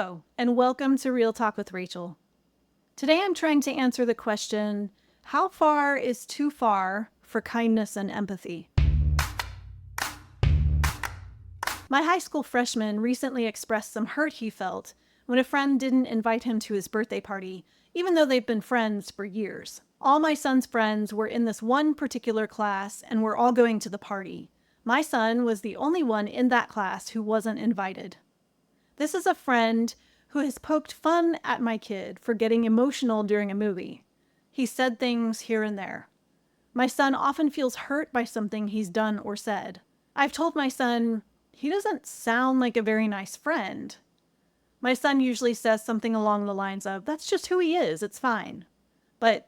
Hello, and welcome to Real Talk with Rachel. Today I'm trying to answer the question, how far is too far for kindness and empathy? My high school freshman recently expressed some hurt he felt when a friend didn't invite him to his birthday party, even though they've been friends for years. All my son's friends were in this one particular class and were all going to the party. My son was the only one in that class who wasn't invited. This is a friend who has poked fun at my kid for getting emotional during a movie. He said things here and there. My son often feels hurt by something he's done or said. I've told my son, he doesn't sound like a very nice friend. My son usually says something along the lines of, that's just who he is, it's fine. But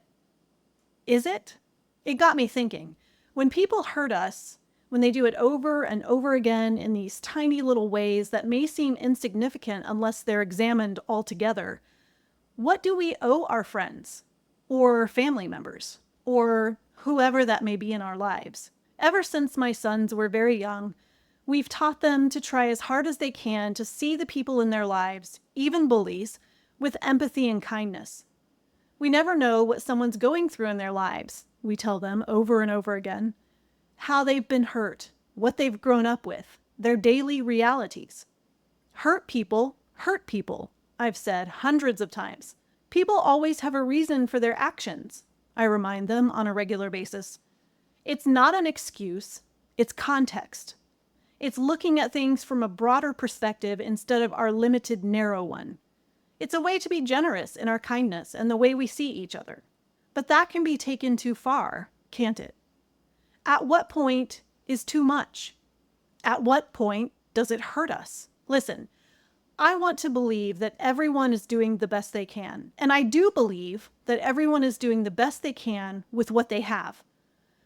is it? It got me thinking. When people hurt us, when they do it over and over again in these tiny little ways that may seem insignificant unless they're examined altogether, what do we owe our friends or family members or whoever that may be in our lives? Ever since my sons were very young, we've taught them to try as hard as they can to see the people in their lives, even bullies, with empathy and kindness. We never know what someone's going through in their lives, we tell them over and over again. How they've been hurt, what they've grown up with, their daily realities. Hurt people, I've said hundreds of times. People always have a reason for their actions, I remind them on a regular basis. It's not an excuse, it's context. It's looking at things from a broader perspective instead of our limited, narrow one. It's a way to be generous in our kindness and the way we see each other. But that can be taken too far, can't it? At what point is too much? At what point does it hurt us? Listen, I want to believe that everyone is doing the best they can. And I do believe that everyone is doing the best they can with what they have.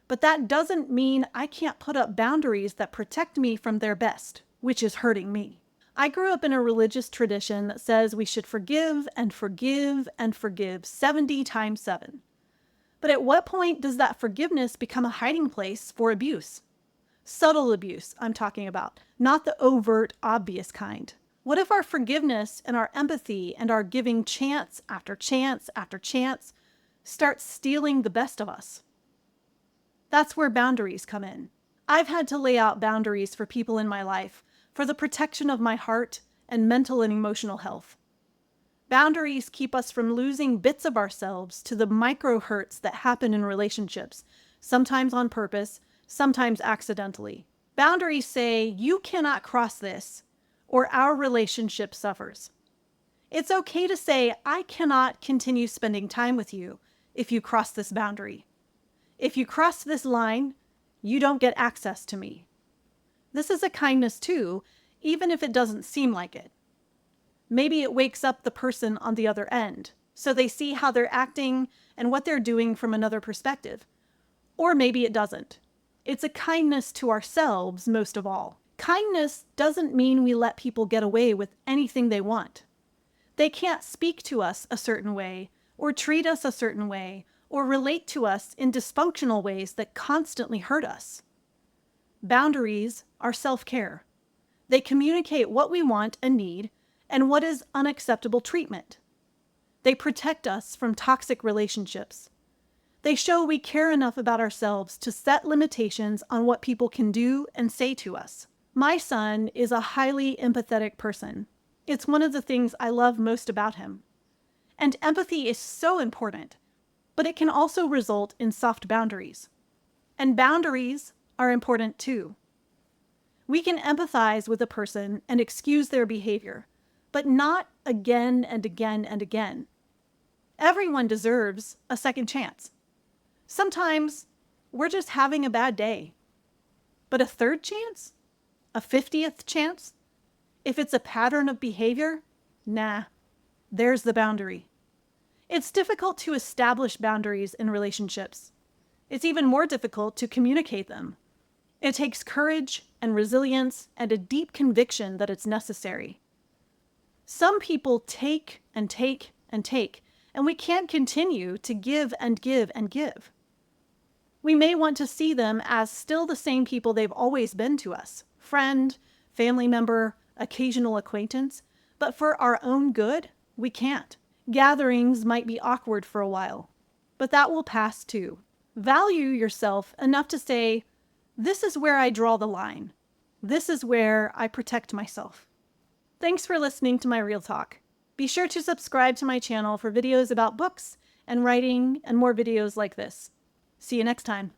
But that doesn't mean I can't put up boundaries that protect me from their best, which is hurting me. I grew up in a religious tradition that says we should forgive and forgive and forgive 70 times 7. But at what point does that forgiveness become a hiding place for abuse? Subtle abuse, I'm talking about, not the overt, obvious kind. What if our forgiveness and our empathy and our giving chance after chance after chance starts stealing the best of us? That's where boundaries come in. I've had to lay out boundaries for people in my life for the protection of my heart and mental and emotional health. Boundaries keep us from losing bits of ourselves to the micro hurts that happen in relationships, sometimes on purpose, sometimes accidentally. Boundaries say, you cannot cross this, or our relationship suffers. It's okay to say, I cannot continue spending time with you if you cross this boundary. If you cross this line, you don't get access to me. This is a kindness too, even if it doesn't seem like it. Maybe it wakes up the person on the other end, so they see how they're acting and what they're doing from another perspective. Or maybe it doesn't. It's a kindness to ourselves most of all. Kindness doesn't mean we let people get away with anything they want. They can't speak to us a certain way, or treat us a certain way, or relate to us in dysfunctional ways that constantly hurt us. Boundaries are self-care. They communicate what we want and need, and what is unacceptable treatment. They protect us from toxic relationships. They show we care enough about ourselves to set limitations on what people can do and say to us. My son is a highly empathetic person. It's one of the things I love most about him. And empathy is so important, but it can also result in soft boundaries. And boundaries are important too. We can empathize with a person and excuse their behavior, but not again and again and again. Everyone deserves a second chance. Sometimes we're just having a bad day. But a third chance? A 50th chance? If it's a pattern of behavior, nah, there's the boundary. It's difficult to establish boundaries in relationships. It's even more difficult to communicate them. It takes courage and resilience and a deep conviction that it's necessary. Some people take and take and take, and we can't continue to give and give and give. We may want to see them as still the same people they've always been to us, friend, family member, occasional acquaintance, but for our own good, we can't. Gatherings might be awkward for a while, but that will pass too. Value yourself enough to say, this is where I draw the line. This is where I protect myself. Thanks for listening to my Real Talk. Be sure to subscribe to my channel for videos about books and writing and more videos like this. See you next time.